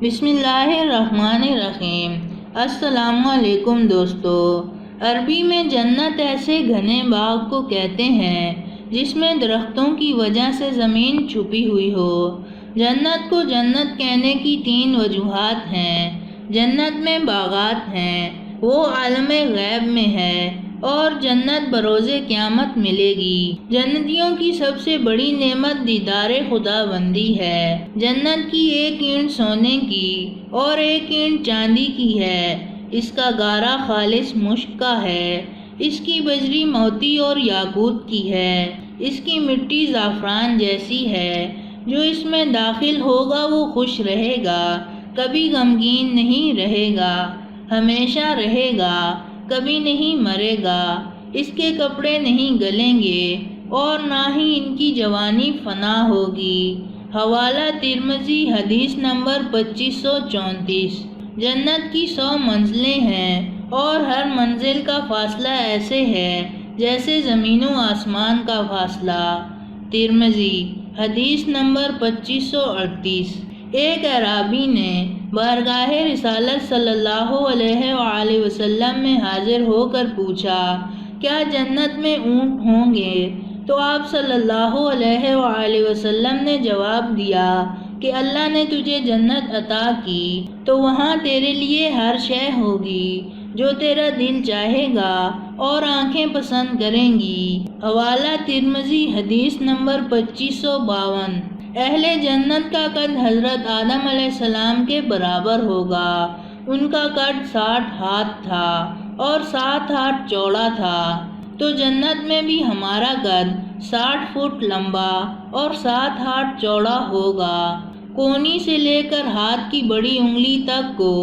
بسم اللہ الرحمن الرحیم۔ السلام علیکم دوستو۔ عربی میں جنت ایسے گھنے باغ کو کہتے ہیں جس میں درختوں کی وجہ سے زمین چھپی ہوئی ہو۔ جنت کو جنت کہنے کی 3 وجوہات ہیں۔ جنت میں باغات ہیں، وہ عالم غیب میں ہے، اور جنت بروز قیامت ملے گی۔ جنتیوں کی سب سے بڑی نعمت دیدار خدا بندی ہے۔ جنت کی 1 اینٹ سونے کی اور 1 اینٹ چاندی کی ہے۔ اس کا گارا خالص مشک کا ہے۔ اس کی بجری موتی اور یاقوت کی ہے۔ اس کی مٹی زعفران جیسی ہے۔ جو اس میں داخل ہوگا وہ خوش رہے گا، کبھی غمگین نہیں رہے گا، ہمیشہ رہے گا، کبھی نہیں مرے گا۔ اس کے کپڑے نہیں گلیں گے اور نہ ہی ان کی جوانی فنا ہوگی۔ حوالہ ترمذی، حدیث نمبر 2534۔ جنت کی 100 منزلیں ہیں اور ہر منزل کا فاصلہ ایسے ہے جیسے زمین و آسمان کا فاصلہ۔ ترمذی، حدیث نمبر 2538۔ ایک اعرابی نے بارگاہ رسالت صلی اللہ علیہ وآلہ وسلم میں حاضر ہو کر پوچھا، کیا جنت میں اونٹ ہوں گے؟ تو آپ صلی اللہ علیہ وآلہ وسلم نے جواب دیا کہ اللہ نے تجھے جنت عطا کی تو وہاں تیرے لیے ہر شے ہوگی جو تیرا دل چاہے گا اور آنکھیں پسند کریں گی۔ حوالہ ترمذی، حدیث نمبر 2552۔ اہل جنت کا قد حضرت آدم علیہ السلام کے برابر ہوگا۔ ان کا قد 60 ہاتھ تھا اور 7 ہاتھ چوڑا تھا۔ تو جنت میں بھی ہمارا قد 60 فٹ لمبا اور 7 ہاتھ چوڑا ہوگا۔ کونی سے لے کر ہاتھ کی بڑی انگلی تک کو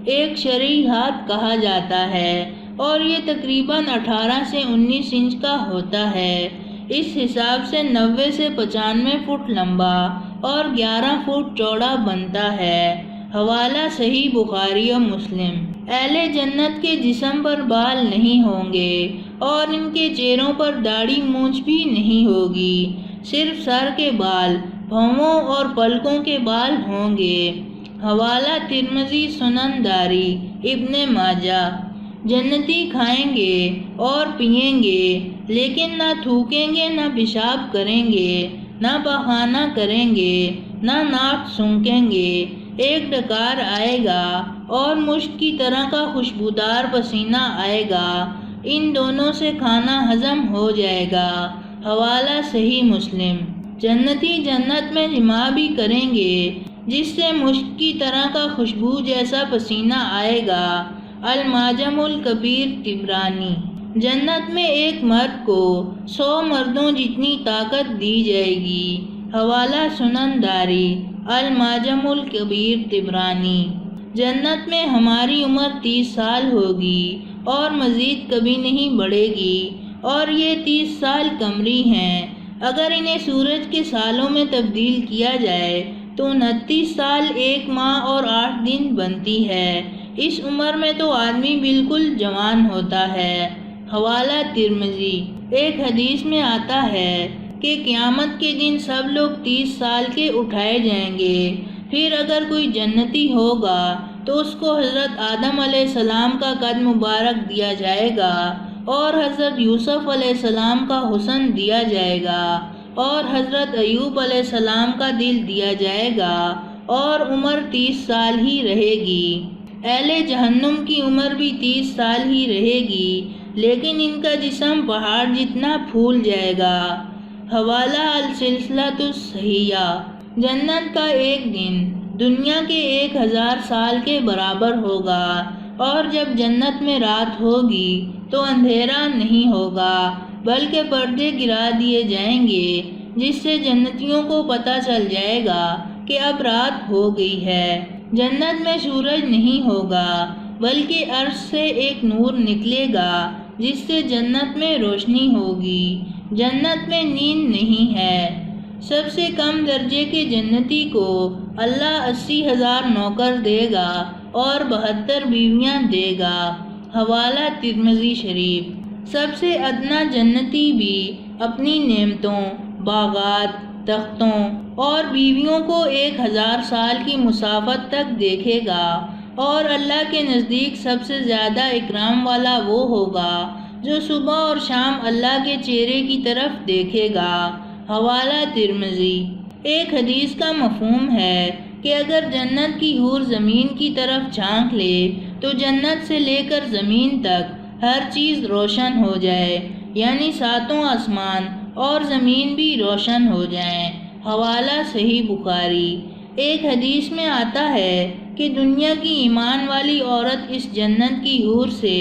ایک شرعی ہاتھ کہا جاتا ہے اور یہ تقریباً 18 سے 19 انچ کا ہوتا ہے۔ اس حساب سے 90 سے 95 فٹ لمبا اور 11 فٹ چوڑا بنتا ہے۔ حوالہ صحیح بخاری و مسلم۔ اہل جنت کے جسم پر بال نہیں ہوں گے اور ان کے چہروں پر داڑھی مونچھ بھی نہیں ہوگی، صرف سر کے بال، بھووں اور پلکوں کے بال ہوں گے۔ حوالہ ترمذی، سنن داری، ابن ماجہ۔ جنتی کھائیں گے اور پئیں گے لیکن نہ تھوکیں گے، نہ پیشاب کریں گے، نہ پاخانہ کریں گے، نہ ناک سونکھیں گے۔ ایک ڈکار آئے گا اور مشک کی طرح کا خوشبودار پسینہ آئے گا، ان دونوں سے کھانا ہضم ہو جائے گا۔ حوالہ صحیح مسلم۔ جنتی جنت میں جماع بھی کریں گے جس سے مشک کی طرح کا خوشبو جیسا پسینہ آئے گا۔ المعجم الکبیر، طبرانی۔ جنت میں ایک مرد کو 100 مردوں جتنی طاقت دی جائے گی۔ حوالہ سنن داری، المعجم الکبیر، طبرانی۔ جنت میں ہماری عمر 30 سال ہوگی اور مزید کبھی نہیں بڑھے گی، اور یہ 30 سال قمری ہیں۔ اگر انہیں سورج کے سالوں میں تبدیل کیا جائے تو 29 سال 1 ماہ اور 8 دن بنتی ہے۔ اس عمر میں تو آدمی بالکل جوان ہوتا ہے۔ حوالہ ترمذی۔ ایک حدیث میں آتا ہے کہ قیامت کے دن سب لوگ 30 سال کے اٹھائے جائیں گے، پھر اگر کوئی جنتی ہوگا تو اس کو حضرت آدم علیہ السلام کا قد مبارک دیا جائے گا، اور حضرت یوسف علیہ السلام کا حسن دیا جائے گا، اور حضرت ایوب علیہ السلام کا دل دیا جائے گا، اور عمر 30 سال ہی رہے گی۔ اہل جہنم کی عمر بھی 30 سال ہی رہے گی، لیکن ان کا جسم پہاڑ جتنا پھول جائے گا۔ حوالہ السلسلۃ الصحیحہ۔ جنت کا ایک دن دنیا کے 1000 سال کے برابر ہوگا، اور جب جنت میں رات ہوگی تو اندھیرا نہیں ہوگا بلکہ پردے گرا دیے جائیں گے، جس سے جنتیوں کو پتہ چل جائے گا کہ اب رات ہو گئی ہے۔ جنت میں سورج نہیں ہوگا بلکہ عرش سے ایک نور نکلے گا جس سے جنت میں روشنی ہوگی۔ جنت میں نیند نہیں ہے۔ سب سے کم درجے کے جنتی کو اللہ 80,000 نوکر دے گا اور 72 بیویاں دے گا۔ حوالہ ترمذی شریف۔ سب سے ادنا جنتی بھی اپنی نعمتوں، باغات تختوں اور بیویوں کو 1000 سال کی مسافت تک دیکھے گا، اور اللہ کے نزدیک سب سے زیادہ اکرام والا وہ ہوگا جو صبح اور شام اللہ کے چہرے کی طرف دیکھے گا۔ حوالہ ترمذی۔ ایک حدیث کا مفہوم ہے کہ اگر جنت کی حور زمین کی طرف جھانک لے تو جنت سے لے کر زمین تک ہر چیز روشن ہو جائے، یعنی ساتوں آسمان اور زمین بھی روشن ہو جائیں۔ حوالہ صحیح بخاری۔ ایک حدیث میں آتا ہے کہ دنیا کی ایمان والی عورت اس جنت کی حور سے،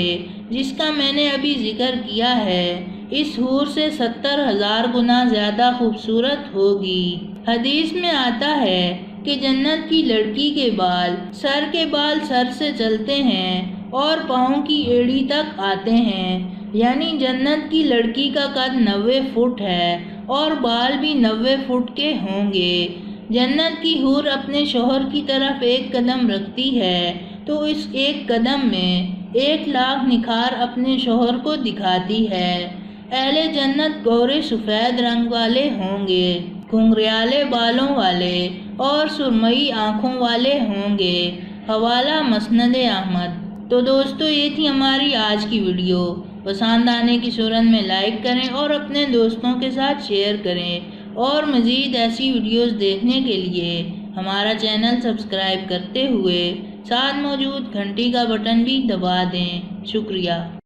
جس کا میں نے ابھی ذکر کیا ہے، اس حور سے 70,000 گنا زیادہ خوبصورت ہوگی۔ حدیث میں آتا ہے کہ جنت کی لڑکی کے بال سر سے چلتے ہیں اور پاؤں کی ایڑی تک آتے ہیں، یعنی جنت کی لڑکی کا قد 90 فٹ ہے اور بال بھی 90 فٹ کے ہوں گے۔ جنت کی حور اپنے شوہر کی طرف ایک قدم رکھتی ہے تو اس ایک قدم میں 1,00,000 نکھار اپنے شوہر کو دکھاتی ہے۔ اہل جنت گورے سفید رنگ والے ہوں گے، گھنگریالے بالوں والے اور سرمئی آنکھوں والے ہوں گے۔ حوالہ مسند احمد۔ تو دوستو، یہ تھی ہماری آج کی ویڈیو۔ پسند آنے کی صورت میں لائک کریں اور اپنے دوستوں کے ساتھ شیئر کریں، اور مزید ایسی ویڈیوز دیکھنے کے لیے ہمارا چینل سبسکرائب کرتے ہوئے ساتھ موجود گھنٹی کا بٹن بھی دبا دیں۔ شکریہ۔